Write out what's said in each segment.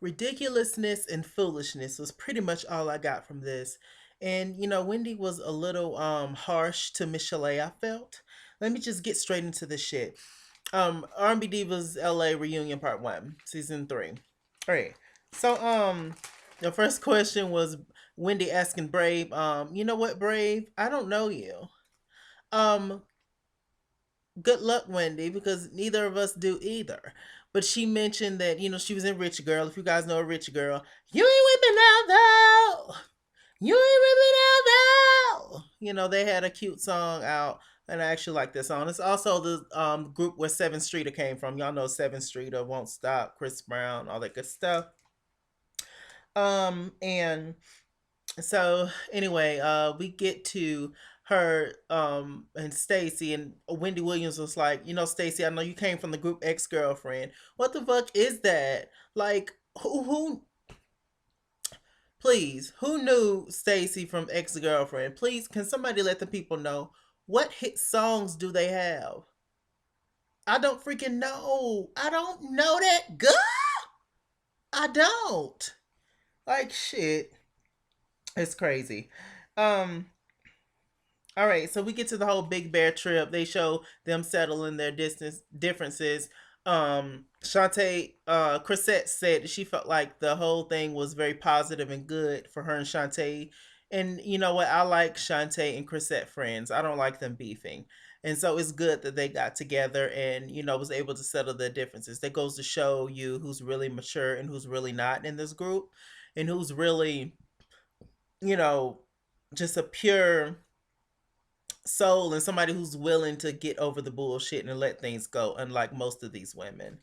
Ridiculousness and foolishness was pretty much all I got from this. And Wendy was a little harsh to Michel'le, I felt. Let me just get straight into this shit. R&B Divas LA reunion part 1, season 3. All right. So the first question was Wendy asking Brave, you know what, Brave? I don't know you. Um Good luck, Wendy, because neither of us do either. But she mentioned that, she was in Rich Girl. If you guys know a Rich Girl, you ain't whipping out though. You ain't whipping out though. They had a cute song out, and I actually like this song. It's also the group where Seventh Streeter came from. Y'all know Seventh Streeter, Won't Stop, Chris Brown, all that good stuff. And so anyway, we get to her and Stacy, and Wendy Williams was like, Stacy, I know you came from the group Ex-Girlfriend. What the fuck is that? Like, who please, who knew Stacy from Ex-Girlfriend? Please, can somebody let the people know what hit songs do they have? I don't freaking know. I don't know that girl. I don't. Like shit. It's crazy. Um All right, so we get to the whole Big Bear trip. They show them settling their distance differences. Shantae, Chrisette said that she felt like the whole thing was very positive and good for her and Shantae. And you know what? I like Shantae and Chrisette friends. I don't like them beefing. And so it's good that they got together and, was able to settle their differences. That goes to show you who's really mature and who's really not in this group, and who's really, you know, just a pure soul and somebody who's willing to get over the bullshit and let things go, unlike most of these women.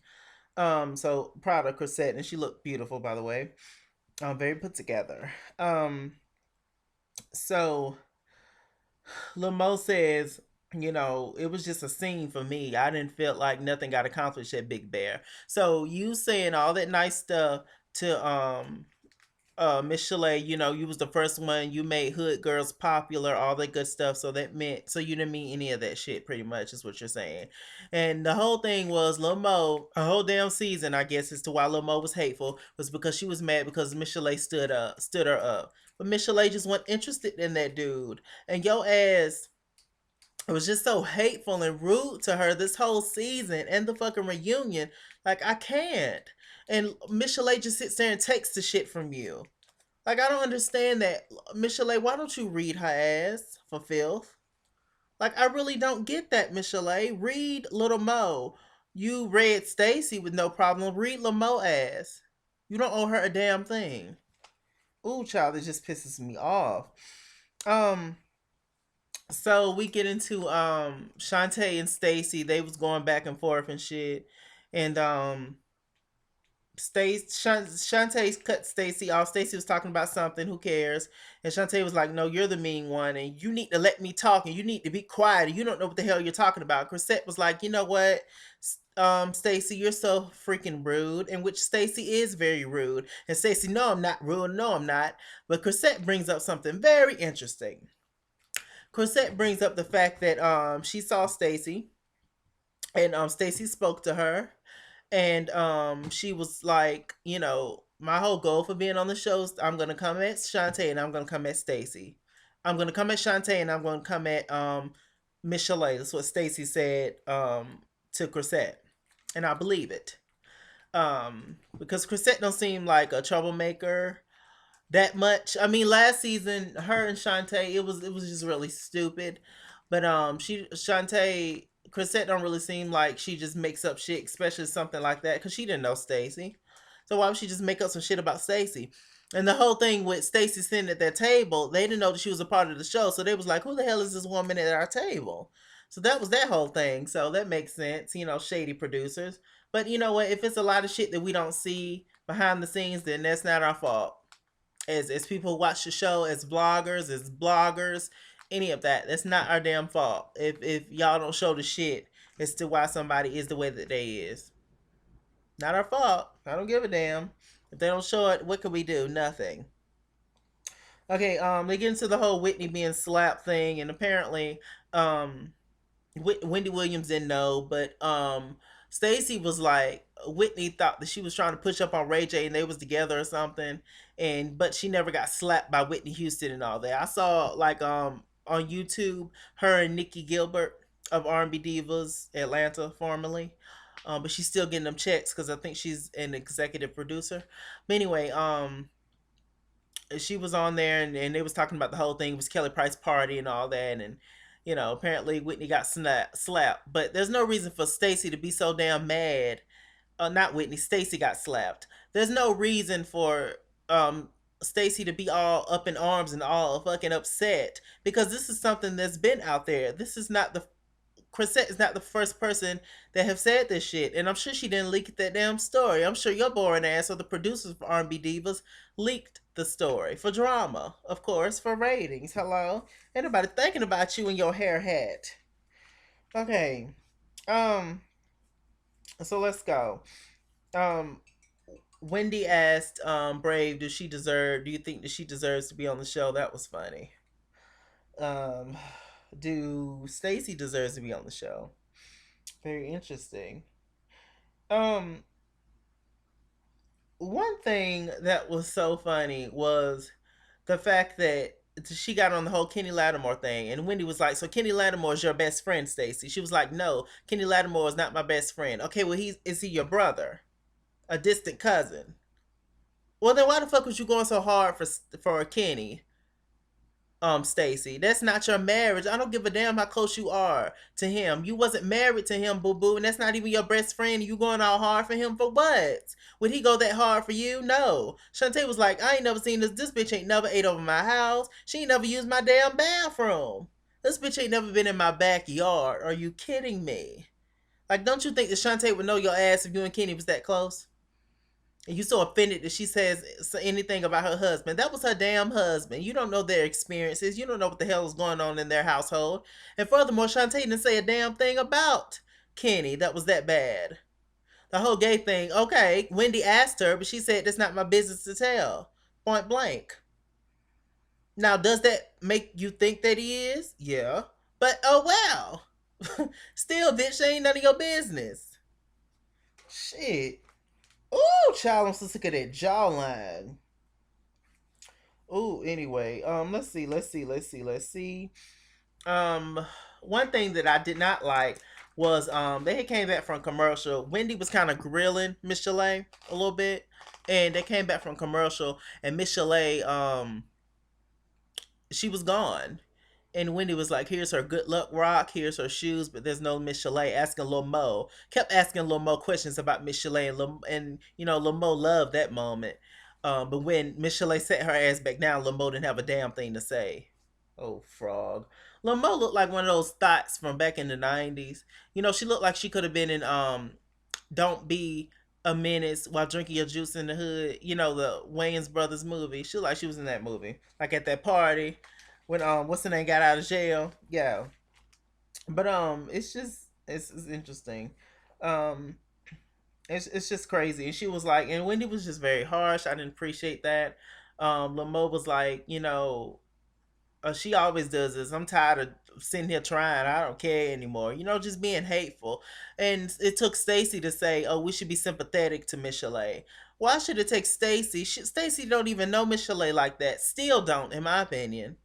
So proud of Chrisette, and she looked beautiful, by the way. Very put together. So Lamo says, it was just a scene for me. I didn't feel like nothing got accomplished at Big Bear. So you saying all that nice stuff to Michel'le, you was the first one, you made hood girls popular, all that good stuff. So that meant, so you didn't mean any of that shit, pretty much, is what you're saying. And the whole thing was Lil Mo, a whole damn season, I guess, as to why Lil Mo was hateful, was because she was mad because Michel'le stood her up. But Michel'le just wasn't interested in that dude. And your ass, it was just so hateful and rude to her this whole season and the fucking reunion. Like, I can't. And Michel'le just sits there and takes the shit from you. Like, I don't understand that. Michel'le, why don't you read her ass for filth? Like, I really don't get that, Michel'le. Read Little Mo. You read Stacy with no problem. Read Lil Mo ass. You don't owe her a damn thing. Ooh, child, it just pisses me off. Um, so we get into Shantae and Stacy. They was going back and forth and shit. And Shantae cut Stacy off. Stacy was talking about something. Who cares? And Shantae was like, "No, you're the mean one, and you need to let me talk, and you need to be quiet. And you don't know what the hell you're talking about." Chrisette was like, "You know what, Stacy, you're so freaking rude." And which Stacy is very rude. And Stacy, "No, I'm not rude. No, I'm not." But Chrisette brings up something very interesting. Chrisette brings up the fact that she saw Stacy, and Stacy spoke to her, and she was like, my whole goal for being on the show is I'm gonna come at Shantae and I'm gonna come at Stacy. I'm gonna come at Shantae and I'm gonna come at Michel'le. That's what Stacy said to Chrisette, and I believe it. Because Chrisette don't seem like a troublemaker that much. I mean, last season, her and Shantae, it was just really stupid. But Shantae, Chrisette don't really seem like she just makes up shit, especially something like that, because she didn't know Stacy. So why would she just make up some shit about Stacy? And the whole thing with Stacy sitting at their table, they didn't know that she was a part of the show, so they was like, "Who the hell is this woman at our table?" So that was that whole thing. So that makes sense, shady producers. But you know what? If it's a lot of shit that we don't see behind the scenes, then that's not our fault as people who watch the show, as bloggers, any of that. That's not our damn fault. If y'all don't show the shit as to why somebody is the way that they is. Not our fault. I don't give a damn. If they don't show it, what can we do? Nothing. Okay, they get into the whole Whitney being slapped thing, and apparently, Wendy Williams didn't know, but Stacy was like, Whitney thought that she was trying to push up on Ray J and they was together or something, and but she never got slapped by Whitney Houston and all that. I saw like on YouTube her and Nikki Gilbert of R&B Divas Atlanta formerly. But she's still getting them checks because I think she's an executive producer. But anyway, she was on there and they was talking about the whole thing. It was Kelly Price party and all that, and apparently Whitney got slapped. But there's no reason for Stacy to be so damn mad. Not Whitney. Stacy got slapped. There's no reason for um Stacy to be all up in arms and all fucking upset because this is something that's been out there. This is not the Chrisette is not the first person that have said this shit, and I'm sure she didn't leak that damn story. I'm sure your boring ass or the producers for R&B Divas leaked the story for drama, of course, for ratings. Hello, anybody thinking about you and your hair hat? Okay, um, so let's go. Um, Wendy asked Brave, "Does she deserve? Do you think that she deserves to be on the show?" That was funny. Um, do Stacy deserves to be on the show? Very interesting. Um, One thing that was so funny was the fact that she got on the whole Kenny Lattimore thing, and Wendy was like, "So Kenny Lattimore is your best friend, Stacy?" She was like, "No, Kenny Lattimore is not my best friend." Okay, well, he your brother, a distant cousin? Well, then why the fuck was you going so hard for Kenny? Stacy, that's not your marriage. I don't give a damn how close you are to him. You wasn't married to him, boo boo, and that's not even your best friend. You going all hard for him for what? Would he go that hard for you? No. Shantae was like, I ain't never seen this. This bitch ain't never ate over my house. She ain't never used my damn bathroom. This bitch ain't never been in my backyard. Are you kidding me? Like, don't you think that Shantae would know your ass if you and Kenny was that close? And you so offended that she says anything about her husband. That was her damn husband. You don't know their experiences. You don't know what the hell is going on in their household. And furthermore, Shantae didn't say a damn thing about Kenny that was that bad. The whole gay thing, okay, Wendy asked her, but she said that's not my business to tell. Point blank. Now, does that make you think that he is? Yeah. But oh wow. Still, bitch, ain't none of your business. Shit. Ooh, child, I'm so sick of that jawline. Ooh, anyway, let's see. Um, One thing that I did not like was they had came back from commercial. Wendy was kind of grilling Michel'le a little bit, and they came back from commercial, and Michel'le she was gone. And Wendy was like, "Here's her good luck rock. Here's her shoes, but there's no Michel'le." Asking Lil Mo, kept asking Lil Mo questions about Michel'le, and Lil Mo loved that moment. But when Michel'le set her ass back down, Lil Mo didn't have a damn thing to say. Oh, frog. Lil Mo looked like one of those thoughts from back in the '90s. She looked like she could have been in "Don't Be a Menace While Drinking Your Juice in the Hood." The Wayans Brothers movie. She looked like she was in that movie, like at that party when what's the name got out of jail. Yeah, but it's just it's interesting. Um, it's just crazy. And she was like, and Wendy was just very harsh. I didn't appreciate that. Lamo was like, she always does this. I'm tired of sitting here trying. I don't care anymore. Just being hateful. And it took Stacy to say, "Oh, we should be sympathetic to Michel'le." Why should it take Stacy? Stacy don't even know Michel'le like that. Still don't, in my opinion.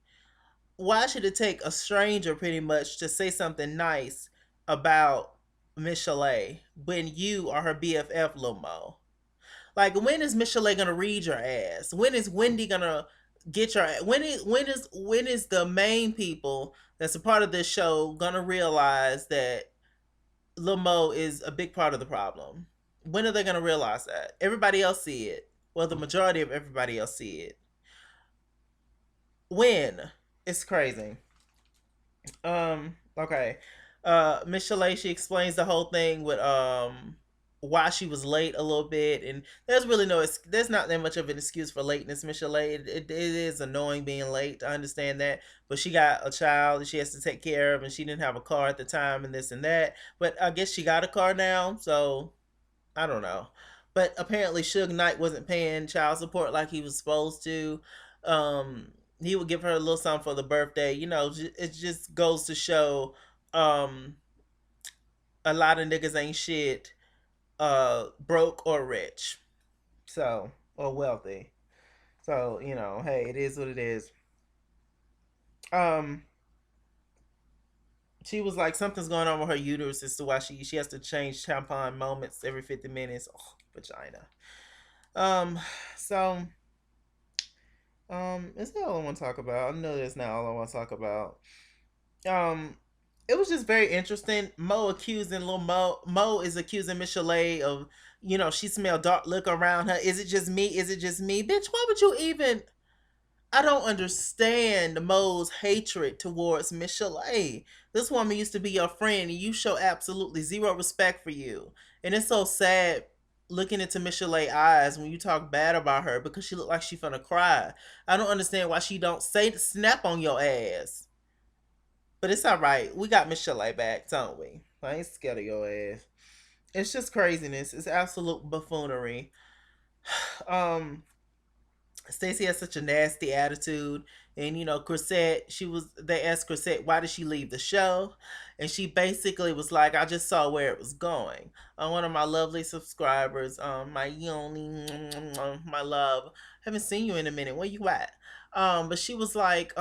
Why should it take a stranger pretty much to say something nice about Michel'le when you are her BFF, Lomo? Like, when is Michel'le gonna read your ass? When is Wendy gonna get your when is the main people that's a part of this show gonna realize that Lomo is a big part of the problem? When are they gonna realize that? Everybody else see it. Well, the majority of everybody else see it. When? It's crazy. Okay. Michelle, she explains the whole thing with why she was late a little bit, and there's really there's not that much of an excuse for lateness. Michelle, it is annoying being late. I understand that, but she got a child that she has to take care of, and she didn't have a car at the time, and this and that. But I guess she got a car now, so I don't know. But apparently, Suge Knight wasn't paying child support like he was supposed to. He would give her a little something for the birthday. It just goes to show a lot of niggas ain't shit. broke or rich. So, or wealthy. So, hey, it is what it is. Um, she was like, something's going on with her uterus as to why she has to change tampon moments every 50 minutes. Oh, vagina. Um, so is that all I want to talk about? I know that's not all I want to talk about. Um, it was just very interesting. Mo is accusing Michel'le of, she smelled dark liquor around her. Is it just me? Is it just me? Bitch, why would you even, I don't understand Mo's hatred towards Michel'le. This woman used to be your friend, and you show absolutely zero respect for you. And it's so sad looking into Michel'le eyes when you talk bad about her because she looked like she finna cry. I don't understand why she don't say snap on your ass. But it's all right. We got Michel'le back, don't we? I ain't scared of your ass. It's just craziness. It's absolute buffoonery. Um, Stacey has such a nasty attitude. And Chrisette, they asked Chrisette why did she leave the show? And she basically was like, I just saw where it was going. One of my lovely subscribers, my Yoni, my love, haven't seen you in a minute. Where you at? But she was like,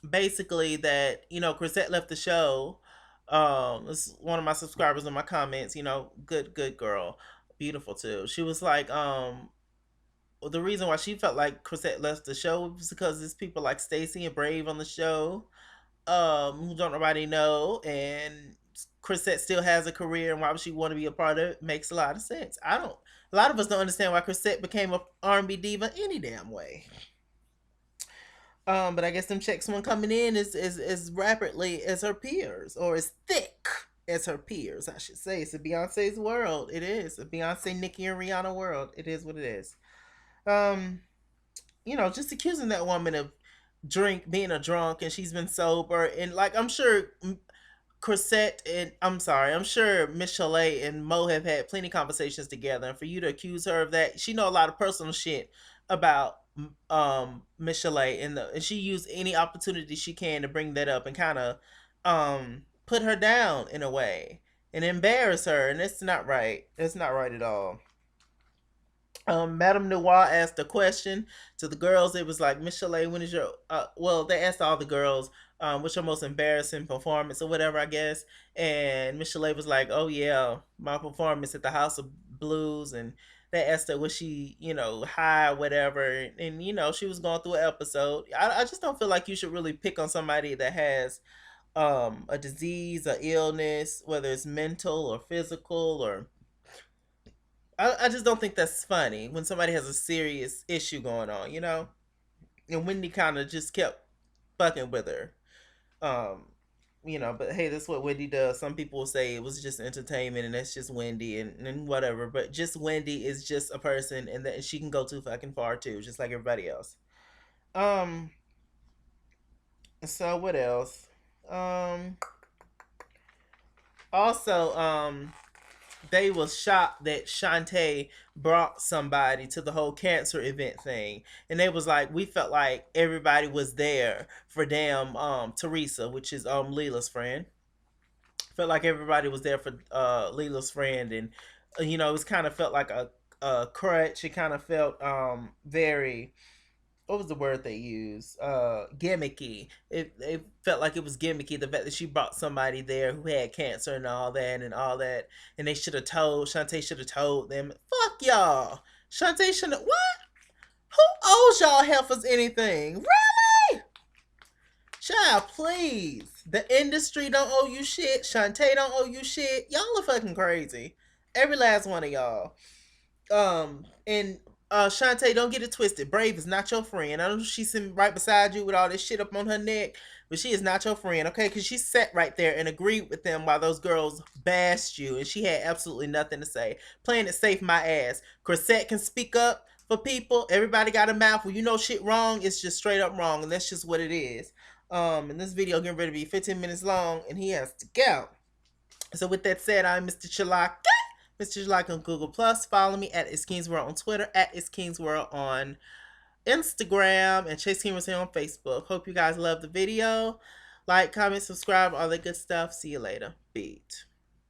basically that, Chrisette left the show. It's one of my subscribers in my comments, good girl, beautiful too. She was like, the reason why she felt like Chrisette left the show was because there's people like Stacey and Brave on the show, who don't nobody know, and Chrisette still has a career, and why would she want to be a part of it? Makes a lot of sense. I don't. A lot of us don't understand why Chrisette became a R&B diva any damn way. But I guess them checks one coming in is as rapidly as her peers, or as thick as her peers, I should say. It's a Beyonce's world. It is a Beyonce, Nicki, and Rihanna world. It is what it is. Um, just accusing that woman of being a drunk, and she's been sober, and like I'm sure Chrisette and I'm sure Michel'le and Mo have had plenty of conversations together, and for you to accuse her of that, she know a lot of personal shit about Michel'le, and she used any opportunity she can to bring that up and kind of put her down in a way and embarrass her, and it's not right. It's not right at all. Madame Noir asked a question to the girls. It was like, Michel'le, when is your well, they asked all the girls, what's your most embarrassing performance or whatever, I guess. And Michel'le was like, oh yeah, my performance at the House of Blues. And they asked her, was she, high or whatever, and she was going through an episode. I just don't feel like you should really pick on somebody that has a disease or illness, whether it's mental or physical, or I just don't think that's funny when somebody has a serious issue going on, And Wendy kind of just kept fucking with her. Um, but hey, that's what Wendy does. Some people will say it was just entertainment and that's just Wendy and whatever. But just Wendy is just a person, and that she can go too fucking far too, just like everybody else. Um, so what else? Um, also, they was shocked that Shantae brought somebody to the whole cancer event thing. And they was like, we felt like everybody was there for damn Teresa, which is Leela's friend. Felt like everybody was there for Leela's friend, and it was kind of felt like a crutch. It kind of felt very, what was the word they used? Gimmicky. It felt like it was gimmicky. The fact that she brought somebody there who had cancer and all that, and they should have told Shantae should have told them. Fuck y'all. Shantae shouldn't. What? Who owes y'all heifers anything? Really? Child, please. The industry don't owe you shit. Shantae don't owe you shit. Y'all are fucking crazy. Every last one of y'all. And Shantae, don't get it twisted. Brave is not your friend. I know she's sitting right beside you with all this shit up on her neck, but she is not your friend, okay? Because she sat right there and agreed with them while those girls bashed you, and she had absolutely nothing to say. Playing it safe, my ass. Chrisette can speak up for people. Everybody got a mouth. When you know shit wrong, it's just straight up wrong, and that's just what it is. And this video getting ready to be 15 minutes long, and he has to go. So with that said, I'm Mr. Chilak. Mr. Like on Google Plus. Follow me at It's King's World on Twitter, at It's King's World on Instagram, and Chase King was here on Facebook. Hope you guys love the video. Like, comment, subscribe, all that good stuff. See you later. Beat.